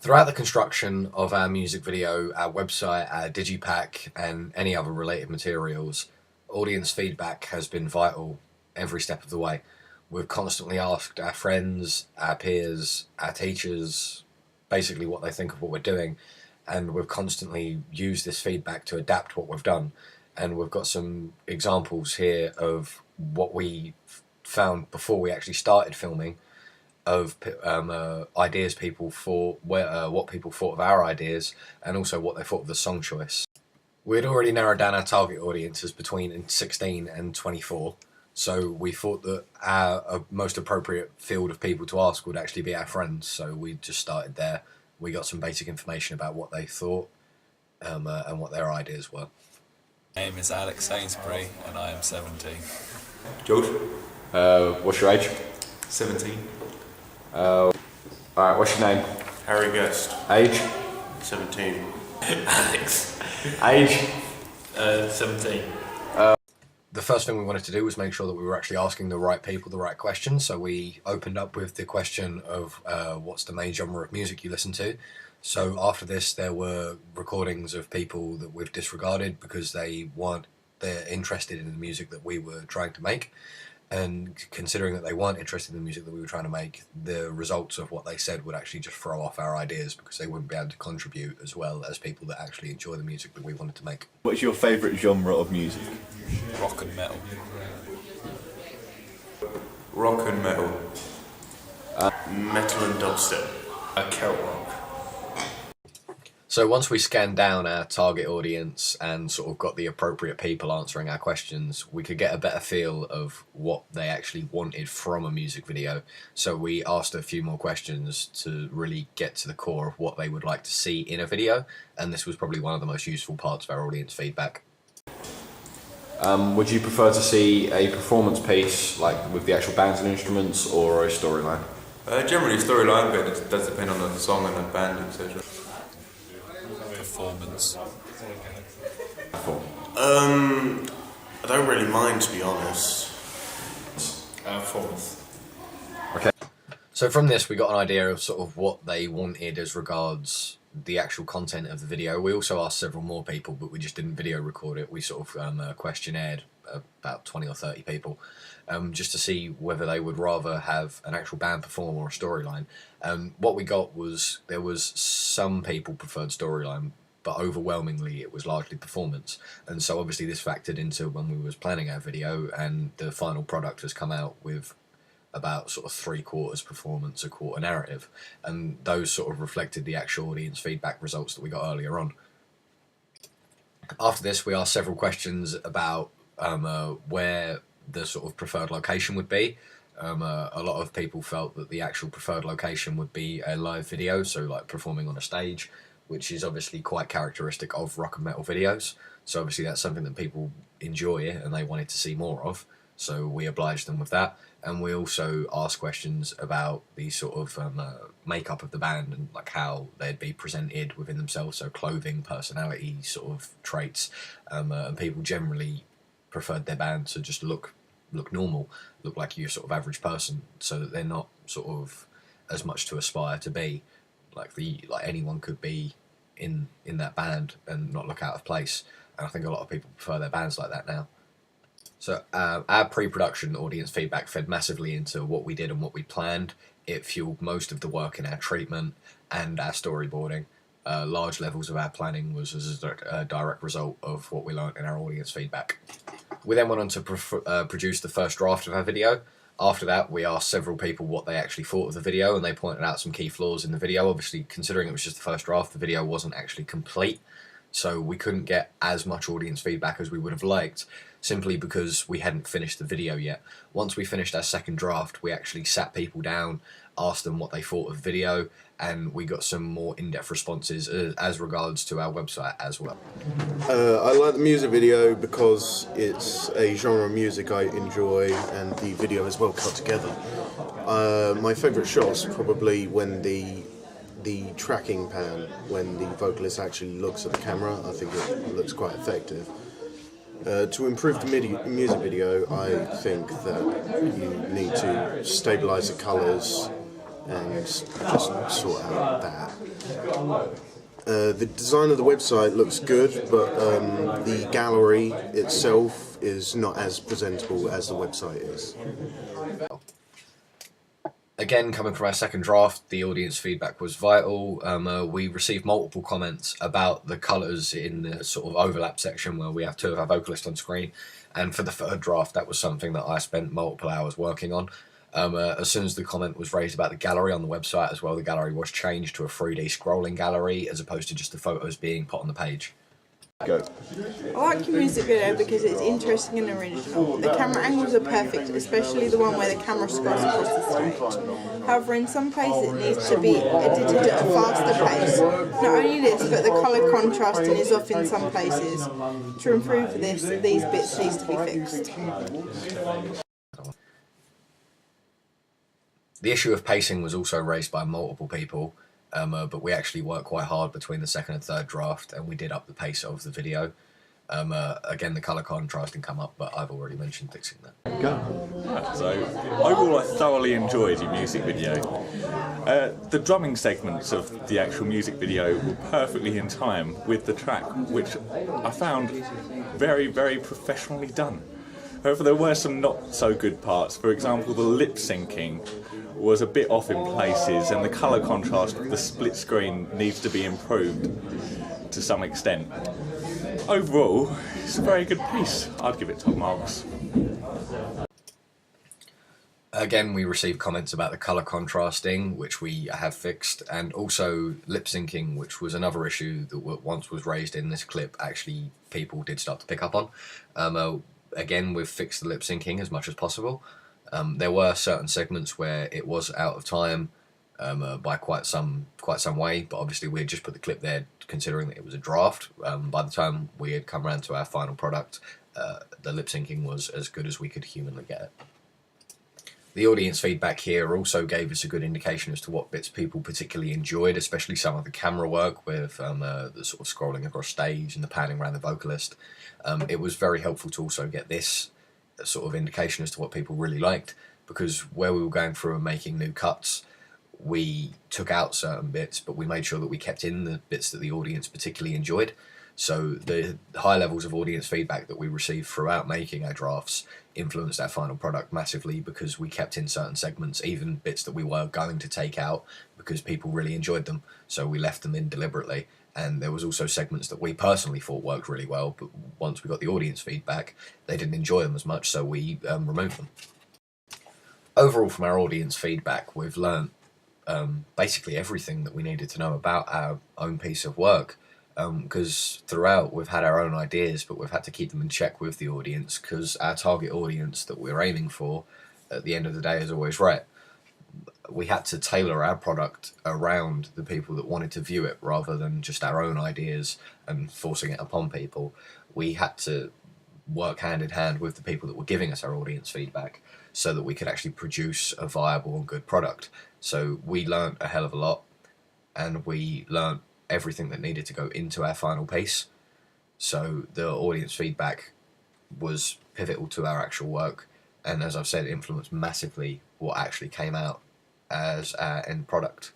Throughout the construction of our music video, our website, our digipack, and any other related materials, audience feedback has been vital every step of the way. We've constantly asked our friends, our peers, our teachers, basically what they think of what we're doing, and we've constantly used this feedback to adapt what we've done. And we've got some examples here of what we found before we actually started filming, of ideas people thought, what people thought of our ideas, and also what they thought of the song choice. We had already narrowed down our target audience as between 16 and 24, so we thought that our most appropriate field of people to ask would actually be our friends, so we just started there. We got some basic information about what they thought and what their ideas were. My name is Alex Sainsbury and I am 17. George? What's your age? 17. Alright, what's your name? Harry Guest. Age? 17. Alex. Age? 17. The first thing we wanted to do was make sure that we were actually asking the right people the right questions, so we opened up with the question of what's the main genre of music you listen to. So after this there were recordings of people that we've disregarded because they're interested in the music that we were trying to make, and considering that they weren't interested in the music that we were trying to make, the results of what they said would actually just throw off our ideas because they wouldn't be able to contribute as well as people that actually enjoy the music that we wanted to make. What's your favourite genre of music? Rock and metal. Rock and metal. Metal and dubstep. Celt rock. So once we scanned down our target audience and sort of got the appropriate people answering our questions, we could get a better feel of what they actually wanted from a music video. So we asked a few more questions to really get to the core of what they would like to see in a video, and this was probably one of the most useful parts of our audience feedback. Would you prefer to see a performance piece, like with the actual bands and instruments, or a storyline? Generally storyline, but it does depend on the song and the band, etc. Performance. I don't really mind, to be honest. Performance. Okay. So from this we got an idea of sort of what they wanted as regards the actual content of the video. We also asked several more people, but we just didn't video record it. We sort of questionnaire about 20 or 30 people, just to see whether they would rather have an actual band perform or a storyline. What we got was there was some people preferred storyline, but overwhelmingly it was largely performance, and so obviously this factored into when we was planning our video, and the final product has come out with about sort of 3/4 performance, 1/4 narrative, and those sort of reflected the actual audience feedback results that we got earlier on. After this we asked several questions about where the sort of preferred location would be. A lot of people felt that the actual preferred location would be a live video, so like performing on a stage, which is obviously quite characteristic of rock and metal videos, so obviously that's something that people enjoy and they wanted to see more of, so we obliged them with that. And we also asked questions about the sort of makeup of the band and like how they'd be presented within themselves, so clothing, personality sort of traits, and people generally preferred their band to just look normal, look like your sort of average person, so that they're not sort of as much to aspire to be like anyone could be in that band and not look out of place. And I think a lot of people prefer their bands like that now. So our pre-production audience feedback fed massively into what we did and what we planned. It fueled most of the work in our treatment and our storyboarding. Large levels of our planning was as a direct result of what we learned in our audience feedback. We then went on to produce the first draft of our video. After that, we asked several people what they actually thought of the video, and they pointed out some key flaws in the video. Obviously, considering it was just the first draft, the video wasn't actually complete, so we couldn't get as much audience feedback as we would have liked, simply because we hadn't finished the video yet. Once we finished our second draft, we actually sat people down, asked them what they thought of the video, and we got some more in-depth responses as regards to our website as well. I like the music video because it's a genre of music I enjoy, and the video is well cut together. My favourite shot's probably when the tracking pan, when the vocalist actually looks at the camera. I think it looks quite effective. To improve the music video, I think that you need to stabilise the colours, and just sort out that. The design of the website looks good, but the gallery itself is not as presentable as the website is. Again, coming from our second draft, the audience feedback was vital. We received multiple comments about the colours in the sort of overlap section where we have two of our vocalists on screen. And for the third draft, that was something that I spent multiple hours working on. As soon as the comment was raised about the gallery on the website as well, the gallery was changed to a 3D scrolling gallery as opposed to just the photos being put on the page. Go. I like your music video because it's interesting and original. The camera angles are perfect, especially the one where the camera scrolls across the stage. However, in some places it needs to be edited at a faster pace. Not only this, but the colour contrasting is off in some places. To improve this, these bits need to be fixed. The issue of pacing was also raised by multiple people, but we actually worked quite hard between the second and third draft, and we did up the pace of the video. Again, the colour contrasting come up, but I've already mentioned fixing that. So, overall I thoroughly enjoyed your music video. The drumming segments of the actual music video were perfectly in time with the track, which I found very, very professionally done. However, there were some not so good parts. For example, the lip syncing was a bit off in places, and the colour contrast of the split screen needs to be improved to some extent. Overall, it's a very good piece. I'd give it top marks. Again, we received comments about the colour contrasting, which we have fixed, and also lip syncing, which was another issue that once was raised in this clip, actually people did start to pick up on. Again, we've fixed the lip syncing as much as possible. There were certain segments where it was out of time by quite some way, but obviously we had just put the clip there considering that it was a draft. By the time we had come around to our final product, the lip syncing was as good as we could humanly get it. The audience feedback here also gave us a good indication as to what bits people particularly enjoyed, especially some of the camera work with the sort of scrolling across stage and the panning around the vocalist. It was very helpful to also get this sort of indication as to what people really liked, because where we were going through and making new cuts, we took out certain bits, but we made sure that we kept in the bits that the audience particularly enjoyed. So the high levels of audience feedback that we received throughout making our drafts influenced our final product massively, because we kept in certain segments, even bits that we were going to take out because people really enjoyed them, so we left them in deliberately. And there was also segments that we personally thought worked really well, but once we got the audience feedback, they didn't enjoy them as much, so we removed them. Overall, from our audience feedback, we've learnt basically everything that we needed to know about our own piece of work, because throughout we've had our own ideas, but we've had to keep them in check with the audience, because our target audience that we're aiming for at the end of the day is always right. We had to tailor our product around the people that wanted to view it rather than just our own ideas and forcing it upon people. We had to work hand in hand with the people that were giving us our audience feedback so that we could actually produce a viable and good product. So we learnt a hell of a lot, and we learnt everything that needed to go into our final piece. So the audience feedback was pivotal to our actual work, and as I've said, influenced massively what actually came out as our end product.